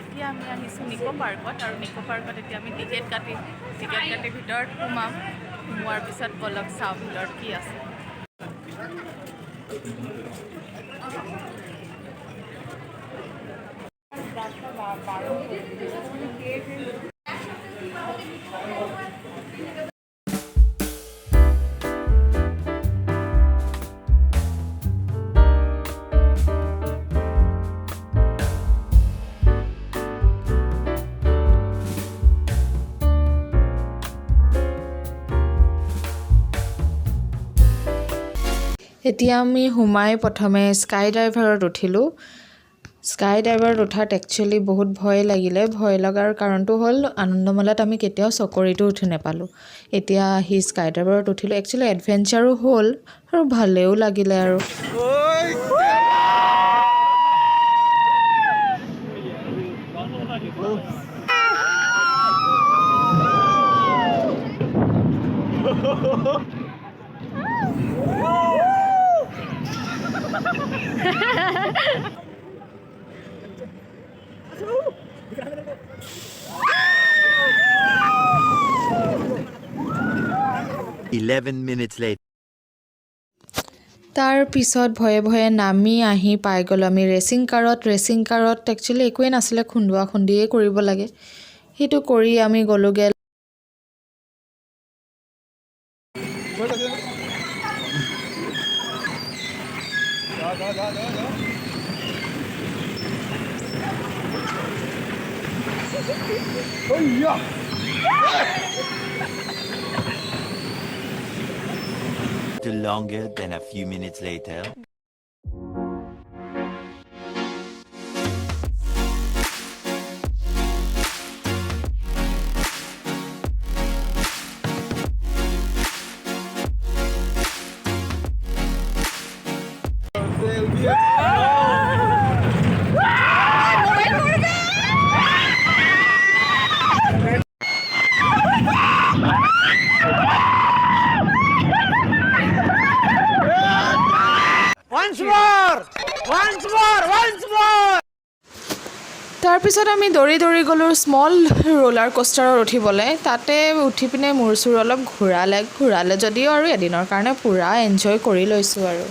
এতিয়া আমি আহিছোঁ নিকো পাৰ্কত আৰু নিকো পাৰ্কত এতিয়া আমি টিকেট কাটি ভিতৰত সোমাম সোমোৱাৰ পিছত বলক চাওঁ ভিতৰত কি আছে এতিয়া আমি সোমাই প্ৰথমে স্কাই ডাইভাৰত উঠিলোঁ স্কাই ডাইভাৰত উঠাত একচুৱেলি বহুত ভয় লাগিলে ভয় লগাৰ কাৰণটো হ'ল আনন্দমেলাত আমি কেতিয়াও চকৰিটো উঠি নাপালোঁ এতিয়া আহি স্কাই ডাইভাৰত উঠিলোঁ একচুৱেলি এডভেঞ্চাৰো হ'ল আৰু ভালেও লাগিলে আৰু তাৰ পিছত ভয়ে ভয়ে নামি আহি পাই গ'লোঁ আমি ৰেচিং কাৰত একচুৱেলি একোৱেই নাছিলে খুন্দুৱা খুন্দিয়ে কৰিব লাগে সেইটো কৰি আমি গ'লোগে 哎呀！ Longer than a few minutes later. তাৰপিছত আমি দৌৰি গ'লোঁ স্মল ৰোলাৰ কোষ্টাৰত উঠিবলৈ তাতে উঠি পিনে মূৰ চুৰ অলপ ঘূৰালে যদিও আৰু এদিনৰ কাৰণে পুৰা এনজয় কৰি লৈছোঁ আৰু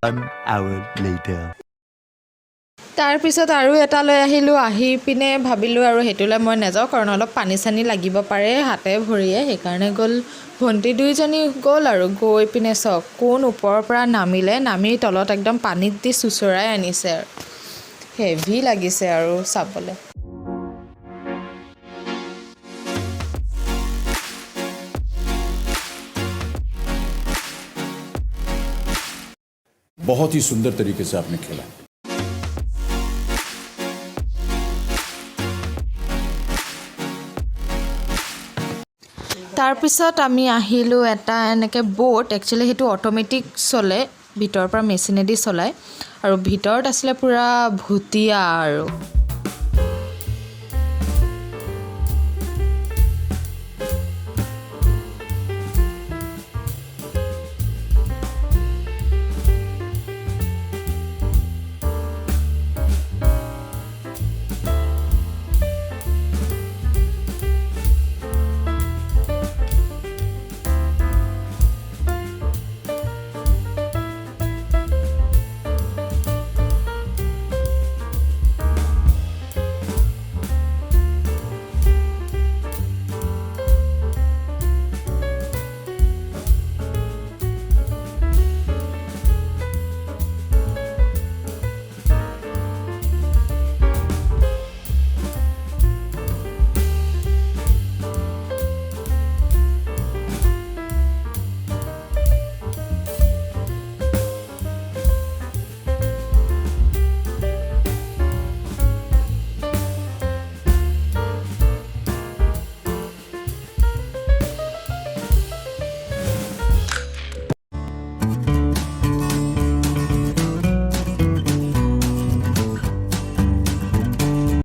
An hour later. তাৰপিছত আৰু এটা লৈ আহিলোঁ আহি পিনে ভাবিলোঁ আৰু সেইটোলৈ মই নাযাওঁ কাৰণ অলপ পানী চানী লাগিব পাৰে হাতে ভৰিয়ে সেইকাৰণে গ'ল ভণ্টি দুইজনী গ'ল আৰু গৈ পিনে চাওক কোন ওপৰৰ পৰা নামি তলত একদম পানীত দি চুচৰাই আনিছে আৰু হেভি লাগিছে আৰু চাবলৈ बहुत ही सुंदर तरीके से आपने खेला তাৰপিছত আমি আহিলোঁ এটা এনেকৈ বোট একচুৱেলি সেইটো অট'মেটিক চলে ভিতৰৰ পৰা মেচিনেদি চলায় আৰু ভিতৰত আছিলে পুৰা ভুটীয়া আৰু